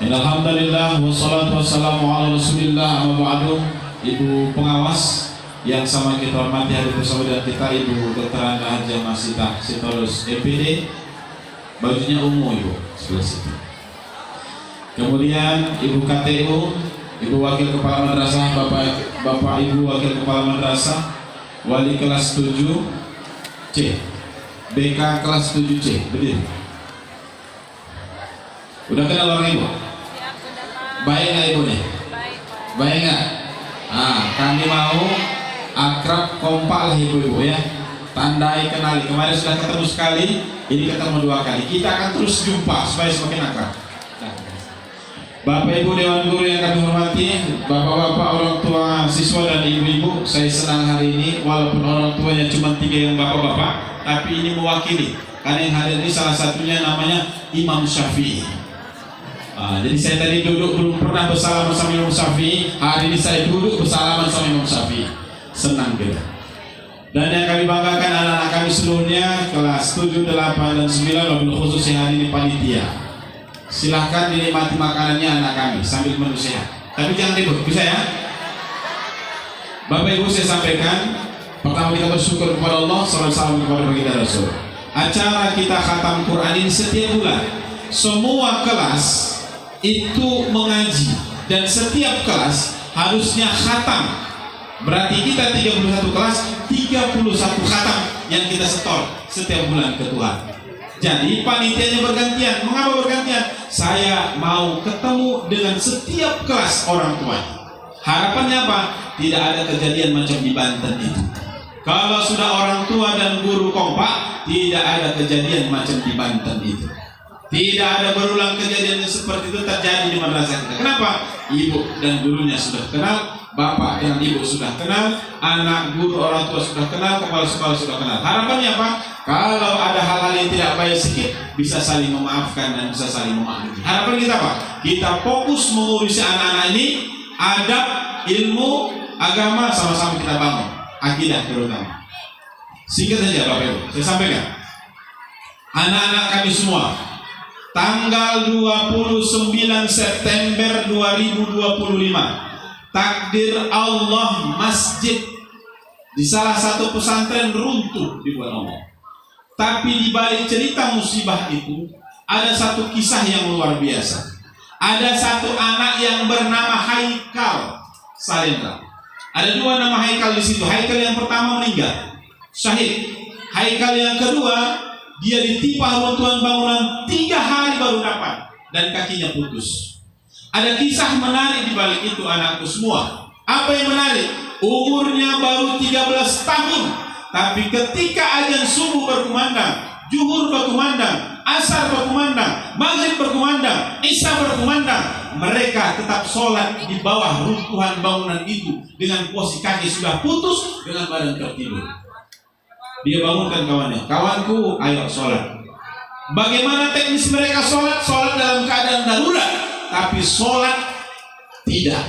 Alhamdulillah wassalatu wassalamu ala Rasulillah amma ba'du. Ibu pengawas yang sama kita hormati hadir bersama dengan kita, Ibu Dr. Anda Haja Masita Sitorus EPD, bajunya ungu Ibu sebelah situ. Kemudian Ibu KTU, Ibu Wakil Kepala Madrasah, Bapak Ibu Wakil Kepala Madrasah, Wali kelas 7C, BK kelas 7C, berdiri. Udah kenal orang Ibu? Baik nggak Ibu nih? Baik nggak? Kami mau akrab kompak lah Ibu-ibu ya. Tandai kenali. Kemarin sudah ketemu sekali, ini ketemu 2 kali. Kita akan terus jumpa supaya semakin akrab. Bapak Ibu Dewan Guru yang kami hormati, bapak-bapak orang tua siswa dan ibu-ibu, saya senang hari ini walaupun orang tuanya cuma 3 yang bapak-bapak, tapi ini mewakili. Karena yang hadir ini salah satunya namanya Imam Syafi'i. Jadi saya tadi duduk belum pernah bersalaman sama Imam Syafi'i. Hari ini saya duduk bersalaman sama Imam Syafi'i. Senang kita. Dan yang kami banggakan anak-anak kami seluruhnya kelas 7, 8, dan 9, wabil khusus yang hari ini panitia. Silahkan dinikmati makanannya anak kami sambil menu sehat. Tapi jangan ribut, bisa ya? Bapak Ibu saya sampaikan, pertama kita bersyukur kepada Allah, salam kepada baginda Rasul. Acara kita khatam Quran ini setiap bulan. Semua kelas itu mengaji dan setiap kelas harusnya khatam. Berarti kita 31 kelas, 31 khatam yang kita setor setiap bulan ke Tuhan. Jadi panitianya bergantian. Mengapa bergantian? Saya mau ketemu dengan setiap kelas orang tua. Harapannya apa? Tidak ada kejadian macam di Banten itu. Kalau sudah orang tua dan guru kompak, tidak ada kejadian macam di Banten itu. Tidak ada berulang kejadian yang seperti itu terjadi di madrasah kita. Kenapa? Ibu dan gurunya sudah kenal, bapak dan ibu sudah kenal, anak guru orang tua sudah kenal, kepala sekolah sudah kenal. Harapannya apa? Kalau ada hal-hal yang tidak baik sedikit, bisa saling memaafkan dan bisa saling memaklumi. Harapan kita apa? Kita fokus mengurusi anak-anak ini, adab, ilmu, agama sama-sama kita bangun, akidah terutama. Singkat saja Bapak Ibu, saya sampaikan. Anak-anak kami semua, tanggal 29 September 2025, takdir Allah masjid di salah satu pesantren runtuh dibuat Allah. Tapi di balik cerita musibah itu ada satu kisah yang luar biasa. Ada satu anak yang bernama Haikal Salendra. Ada 2 nama Haikal di situ. Haikal yang pertama meninggal, syahid. Haikal yang kedua, dia ditimpa runtuhan bangunan 3 hari baru dapat dan kakinya putus. Ada kisah menarik di balik itu anakku semua. Apa yang menarik? Umurnya baru 13 tahun, tapi ketika azan subuh berkumandang, zuhur berkumandang, asar berkumandang, maghrib berkumandang, isya berkumandang, mereka tetap sholat di bawah runtuhan bangunan itu dengan posisi kaki sudah putus dengan badan tertidur. Dia bangunkan kawannya, kawanku ayo sholat. Bagaimana teknis mereka sholat? Sholat dalam keadaan darurat, tapi sholat tidak.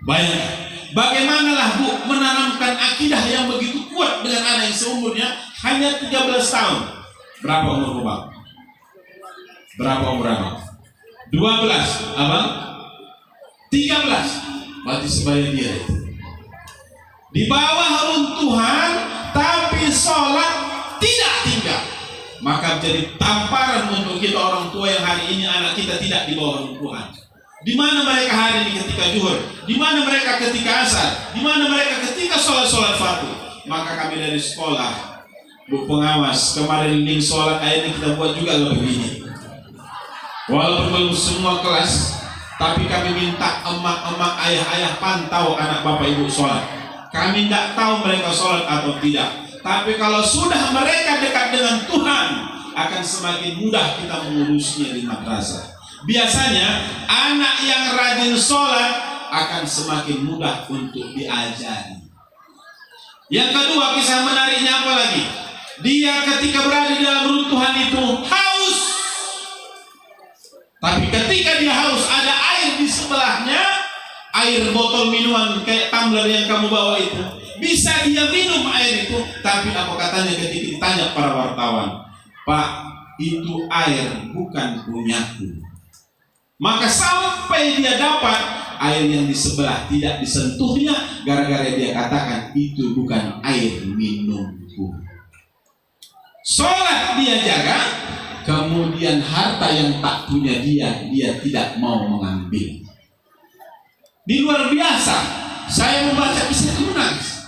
Bayangkan, bagaimanalah Bu menanamkan akidah yang begitu kuat dengan anak yang seumurnya hanya 13 tahun. Berapa umur Bang? Berapa umur Abang? 12, Abang? 13. Berarti sebaya dia itu. Di bawah runtuhan, tapi sholat tidak tinggal. Maka jadi tamparan untuk kita orang tua yang hari ini anak kita tidak di bawah runtuhan. Di mana mereka hari ini ketika zuhur? Di mana mereka ketika asar? Di mana mereka ketika sholat fardu? Maka kami dari sekolah, Bu pengawas, kemarin link sholat akhirnya kita buat juga begini. Walaupun belum semua kelas, tapi kami minta emak-emak, ayah-ayah pantau anak bapak ibu sholat. Kami tidak tahu mereka sholat atau tidak, tapi kalau sudah mereka dekat dengan Tuhan, akan semakin mudah kita mengurusnya di madrasah. Biasanya anak yang rajin sholat akan semakin mudah untuk diajari. Yang kedua, kisah menariknya apa lagi? Dia ketika berada di dalam runtuhan itu haus, tapi ketika dia haus ada air di sebelahnya, air botol minuman kayak tumbler yang kamu bawa itu, bisa dia minum air itu. Tapi apa katanya ketika ditanya para wartawan, Pak, itu air bukan punyaku. Maka sampai dia dapat air yang di sebelah tidak disentuhnya, gara-gara dia katakan itu bukan air minumku. Sholat dia jaga, kemudian harta yang tak punya dia tidak mau mengambil. Di luar biasa, saya membaca bisa menangis.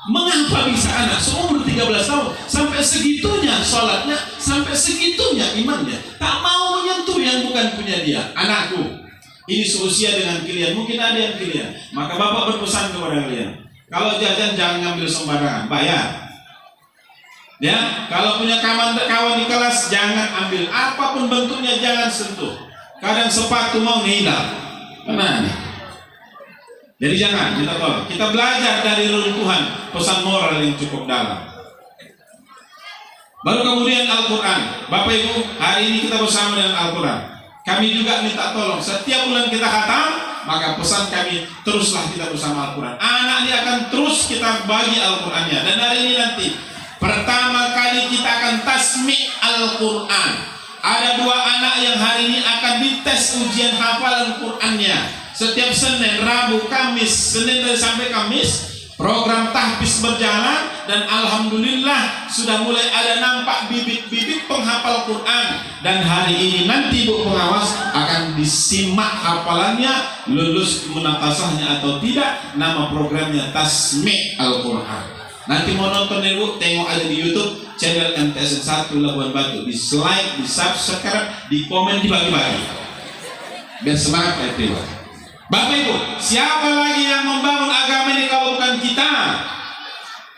Mengapa bisa anak seumur 13 tahun sampai segitunya sholatnya, sampai segitunya imannya, tak mau menyentuh yang bukan punya dia? Anakku, ini seusia dengan kalian, mungkin ada yang kalian. Maka bapak berpesan kepada kalian, kalau jajan jangan ngambil sembarangan, bayar. Ya, kalau punya kawan di kelas jangan ambil, apapun bentuknya jangan sentuh. Kadang sepatu mau hilang, mana? Jadi jangan, kita tolong. Kita belajar dari runtuhan pesan moral yang cukup dalam. Baru kemudian Al-Quran. Bapak Ibu, hari ini kita bersama dengan Al-Quran. Kami juga minta tolong, setiap bulan kita khatam, maka pesan kami, teruslah kita bersama Al-Quran. Anak ini akan terus kita bagi Al-Qurannya. Dan hari ini nanti, pertama kali kita akan tasmi' Al-Quran. Ada 2 anak yang hari ini akan dites ujian hafalan Qurannya. Setiap Senin, Rabu, Kamis, Senin sampai Kamis, program tahfiz berjalan dan alhamdulillah sudah mulai ada nampak bibit-bibit penghafal Quran. Dan hari ini nanti Bu pengawas akan disimak hafalannya, lulus munatasahnya atau tidak. Nama programnya Tasmi' Al-Quran. Nanti mau nonton Bu, tengok aja di YouTube channel MTSN 1 Labuan Batu, di like, di subscribe, di komen, dibagi-bagi. Biar semangat ya Dewa. Bapak Ibu, siapa lagi yang membangun agama ini kalau bukan kita?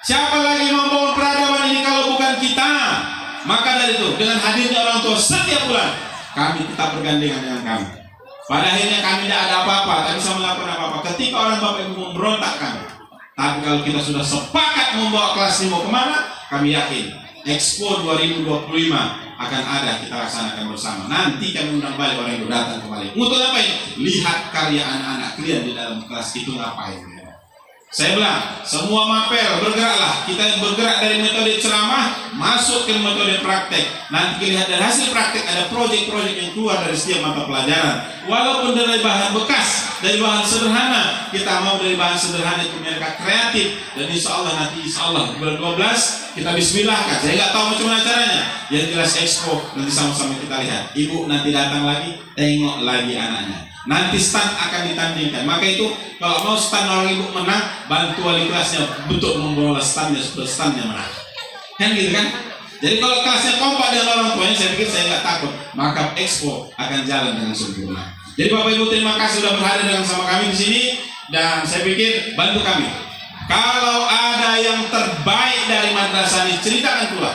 Siapa lagi yang membangun peradaban ini kalau bukan kita? Maka dari itu, dengan hadirnya orang tua setiap bulan, kami tetap bergandengan dengan kami. Pada akhirnya kami tidak ada apa-apa, tak bisa melakukan apa-apa. Ketika orang Bapak Ibu memberontak kami. Tapi kalau kita sudah sepakat membawa kelas ini mau kemana, kami yakin Expo 2025 akan ada, kita laksanakan bersama. Nanti kami undang balik orang yang datang kembali. Untuk apa ini? Lihat karya anak-anak kalian di dalam kelas itu ngapain. Saya bilang, semua mapel bergeraklah. Kita bergerak dari metode ceramah masuk ke metode praktek. Nanti lihat dari hasil praktek ada proyek-proyek yang keluar dari setiap mata pelajaran. Walaupun dari bahan bekas, dari bahan sederhana, kita mau dari bahan sederhana itu mereka kreatif. Dan insya Allah nanti bulan 12 kita bismillahkan. Saya nggak tahu macam mana caranya. Yang jelas expo nanti sama-sama kita lihat. Ibu nanti datang lagi, tengok lagi anaknya. Nanti stand akan ditandingkan. Maka itu kalau mau stand orang ibu menang, bantu wali kelasnya bentuk membawa standnya supaya standnya menang. Kan gitu kan? Jadi kalau kelasnya kompak dengan orang tuanya, saya pikir saya nggak takut. Maka expo akan jalan dengan sempurna. Jadi Bapak Ibu terima kasih sudah berhadir dengan sama kami di sini, dan saya pikir bantu kami. Kalau ada yang terbaik dari madrasah ini, ceritakan keluar,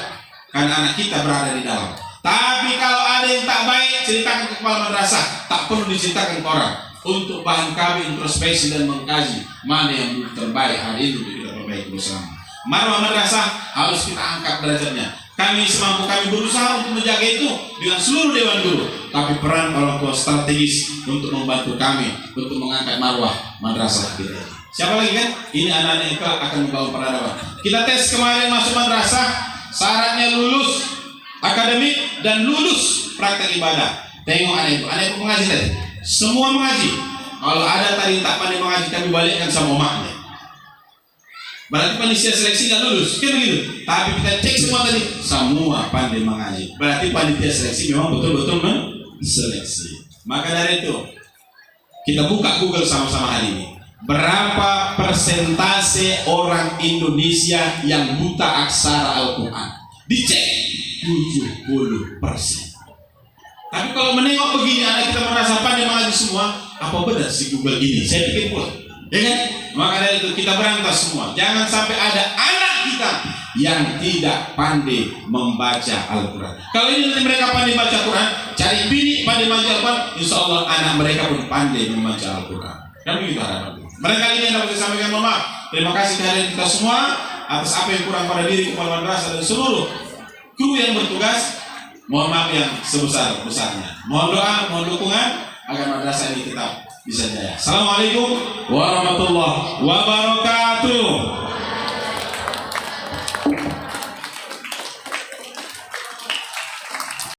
karena anak kita berada di dalam. Tapi kalau ada yang tak baik, ceritakan ke kepala madrasah, tak perlu diceritakan ke orang. Untuk bahan kami introspeksi dan mengkaji mana yang terbaik hari ini untuk kita perbaiki bersama. Marwah madrasah harus kita angkat derajatnya. Kami semampu kami berusaha untuk menjaga itu dengan seluruh dewan guru. Tapi peran orang tua strategis untuk membantu kami untuk mengangkat marwah madrasah kita. Siapa lagi kan? Ini anak-anak yang akan membangun peradaban. Kita tes kemarin masuk madrasah, syaratnya lulus akademik dan lulus praktek ibadah. Tengok anak ibu mengaji tadi. Semua mengaji. Kalau ada tadi tak pandai mengaji, kami balikkan sama maknya. Berarti panitia seleksi nggak lulus, kan begitu. Tapi kita cek semua tadi, semua pandai mengaji. Berarti panitia seleksi memang betul-betul seleksi. Maka dari itu, kita buka Google sama-sama hari ini. Berapa persentase orang Indonesia yang buta aksara Al-Quran? Dicek 70%. Tapi kalau menengok begini, anak kita merasa pandai mengaji semua, apa benar si Google ini? Saya pikir pun, ya kan? Maka dari itu kita berantas semua. Jangan sampai ada anak kita yang tidak pandai membaca Al-Quran. Kalau ini nanti mereka pandai baca Al-Quran, cari bini pandai baca Al-Quran, insya Allah anak mereka pun pandai membaca Al-Quran. Dan begitu harapan. Mereka ini yang dapat saya sampaikan, mohon maaf. Terima kasih kehadiran kita semua atas apa yang kurang pada diri kepala madrasah dan seluruh kru yang bertugas. Mohon maaf yang sebesar-besarnya. Mohon doa, mohon dukungan agar madrasah ini tetap bisa jaya. Assalamualaikum warahmatullahi wabarakatuh.